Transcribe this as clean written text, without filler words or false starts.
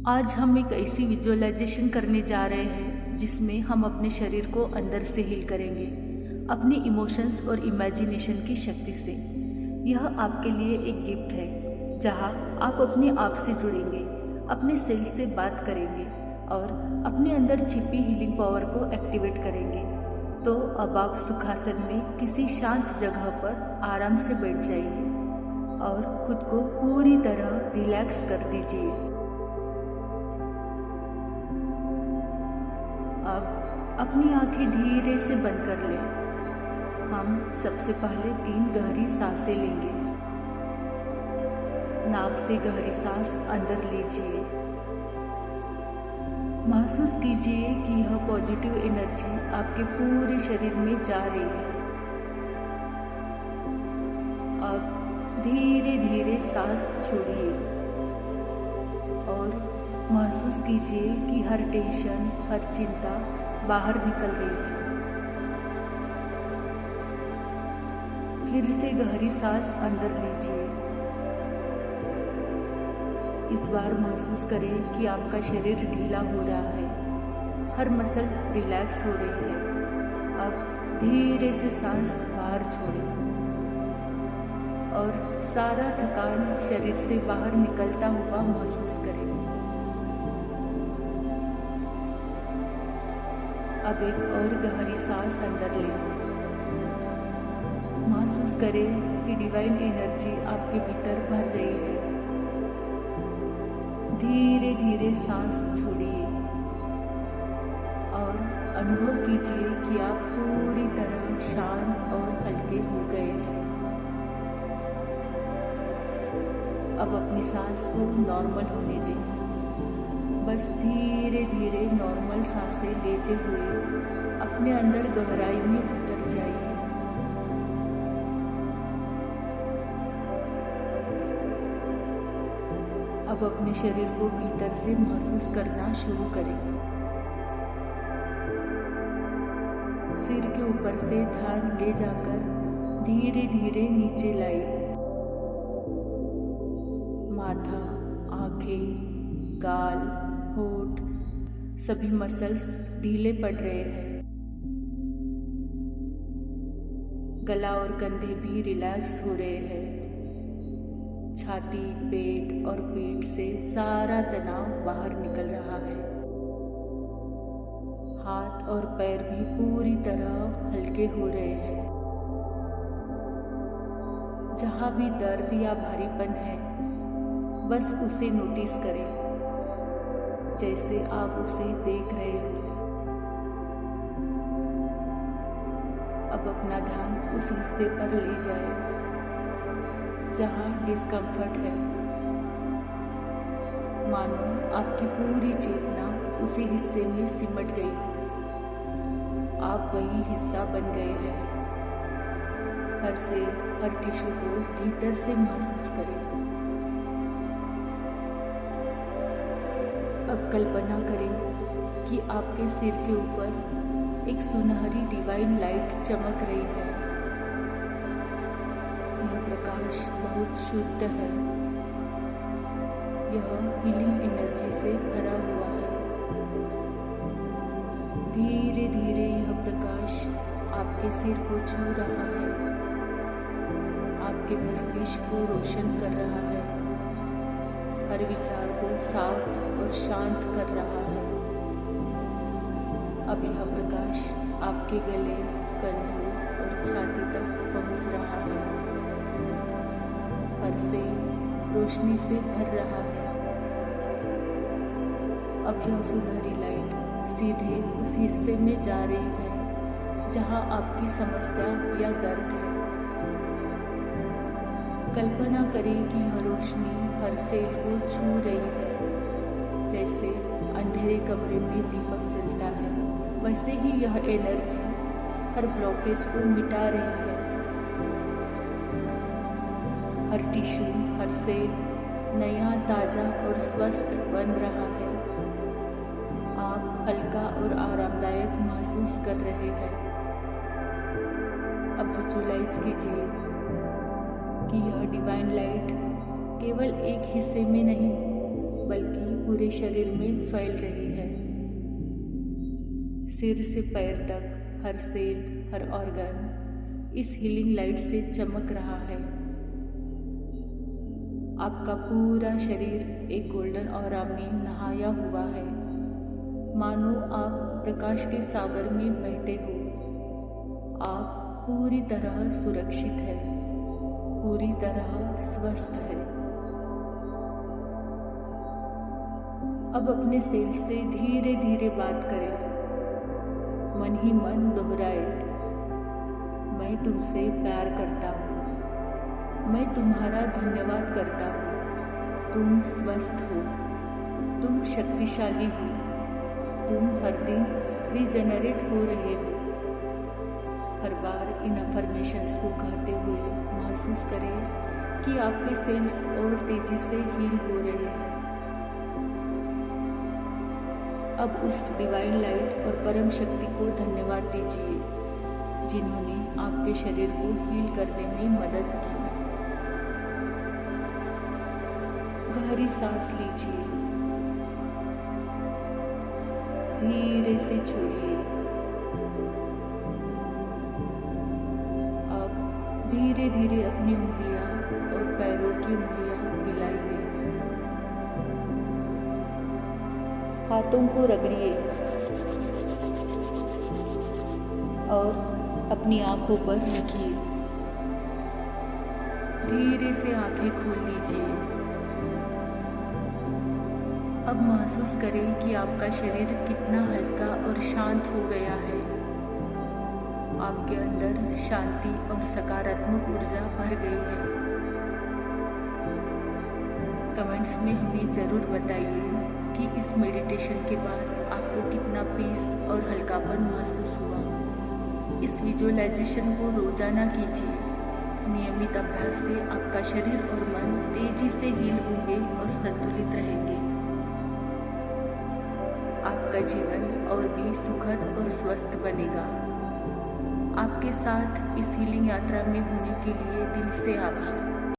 आज हम एक ऐसी विजुअलाइजेशन करने जा रहे हैं जिसमें हम अपने शरीर को अंदर से हील करेंगे, अपनी इमोशंस और इमेजिनेशन की शक्ति से। यह आपके लिए एक गिफ्ट है जहां आप अपने आप से जुड़ेंगे, अपने सेल्स से बात करेंगे और अपने अंदर छिपी हीलिंग पावर को एक्टिवेट करेंगे। तो अब आप सुखासन में किसी शांत जगह पर आराम से बैठ जाइए और खुद को पूरी तरह रिलैक्स कर दीजिए। अब अपनी आंखें धीरे से बंद कर लें। हम सबसे पहले 3 गहरी सांसें लेंगे। नाक से गहरी सांस अंदर लीजिए। महसूस कीजिए कि यह पॉजिटिव एनर्जी आपके पूरे शरीर में जा रही है। अब धीरे धीरे सांस छोड़िए और महसूस कीजिए कि हर टेंशन, हर चिंता बाहर निकल रही है। फिर से गहरी सांस अंदर लीजिए। इस बार महसूस करें कि आपका शरीर ढीला हो रहा है, हर मसल रिलैक्स हो रही है। अब धीरे से सांस बाहर छोड़ें और सारा थकान शरीर से बाहर निकलता हुआ महसूस करें। अब एक और गहरी सांस अंदर लें। महसूस करें कि डिवाइन एनर्जी आपके भीतर भर रही है। धीरे धीरे सांस छोड़िए और अनुभव कीजिए कि आप पूरी तरह शांत और हल्के हो गए हैं। अब अपनी सांस को नॉर्मल होने दें। बस धीरे धीरे नॉर्मल सांसें लेते हुए अपने अंदर गहराई में उतर जाइए। अब अपने शरीर को भीतर से महसूस करना शुरू करें। सिर के ऊपर से ध्यान ले जाकर धीरे धीरे नीचे लाइए। माथा, आंखें, गाल, होठ, सभी मसल्स ढीले पड़ रहे हैं। गला और कंधे भी रिलैक्स हो रहे हैं। छाती, पेट और पीठ से सारा तनाव बाहर निकल रहा है। हाथ और पैर भी पूरी तरह हल्के हो रहे हैं। जहां भी दर्द या भारीपन है, बस उसे नोटिस करें जैसे आप उसे देख रहे हो। अब अपना ध्यान उस हिस्से पर ले जाएं जहां डिस्कम्फर्ट है। मानो आपकी पूरी चेतना उसी हिस्से में सिमट गई। आप वही हिस्सा बन गए हैं। हर सेल, हर टिश्यू को भीतर से महसूस करें। अब कल्पना करें कि आपके सिर के ऊपर एक सुनहरी डिवाइन लाइट चमक रही है। यह प्रकाश बहुत शुद्ध है। यह हीलिंग एनर्जी से भरा हुआ है। धीरे धीरे यह प्रकाश आपके सिर को छू रहा है, आपके मस्तिष्क को रोशन कर रहा है, हर विचार को साफ और शांत कर रहा है। अब यह प्रकाश आपके गले, कंधों और छाती तक पहुंच रहा है। हर सेल रोशनी से भर रहा है। अब यह सुनहरी लाइट सीधे उस हिस्से में जा रही है जहां आपकी समस्या या दर्द है। कल्पना करें कि यह रोशनी हर सेल को छू रही है। जैसे अंधेरे कमरे में दीपक जलता है, वैसे ही यह एनर्जी हर ब्लॉकेज को मिटा रही है। हर टिश्यू, हर सेल नया, ताजा और स्वस्थ बन रहा है। आप हल्का और आरामदायक महसूस कर रहे हैं। अब विजुअलाइज कीजिए कि यह डिवाइन लाइट केवल एक हिस्से में नहीं बल्कि पूरे शरीर में फैल रही है। सिर से पैर तक हर सेल, हर ऑर्गन इस हीलिंग लाइट से चमक रहा है। आपका पूरा शरीर एक गोल्डन ऑरा में नहाया हुआ है, मानो आप प्रकाश के सागर में बहते हो। आप पूरी तरह सुरक्षित है, पूरी तरह स्वस्थ है। अब अपने सेल से धीरे धीरे बात करें, मन ही मन दोहराए, मैं तुमसे प्यार करता हूँ, मैं तुम्हारा धन्यवाद करता हूँ। तुम स्वस्थ हो, तुम शक्तिशाली हो, तुम हर दिन रीजेनरेट हो रहे हो। हर बार इन अफर्मेशंस को कहते हुए महसूस करें कि आपके सेल्स और तेजी से हील हो रहे हैं। अब उस डिवाइन लाइट और परम शक्ति को धन्यवाद दीजिए जिन्होंने आपके शरीर को हील करने में मदद की। गहरी सांस लीजिए, धीरे से छोड़िए। अब धीरे धीरे अपनी उंगलियां और पैरों की उंगलियां हिलाइए। हाथों को रगड़िए और अपनी आंखों पर रखिए। धीरे से आंखें खोल लीजिए। अब महसूस करें कि आपका शरीर कितना हल्का और शांत हो गया है। आपके अंदर शांति और सकारात्मक ऊर्जा भर गई है। कमेंट्स में हमें ज़रूर बताइए कि इस मेडिटेशन के बाद आपको कितना पीस और हल्कापन महसूस हुआ। इस विजुअलाइजेशन को रोजाना कीजिए। नियमित अभ्यास से आपका शरीर और मन तेजी से हील होंगे और संतुलित रहेंगे। आपका जीवन और भी सुखद और स्वस्थ बनेगा। आपके साथ इस हीलिंग यात्रा में होने के लिए दिल से आभार।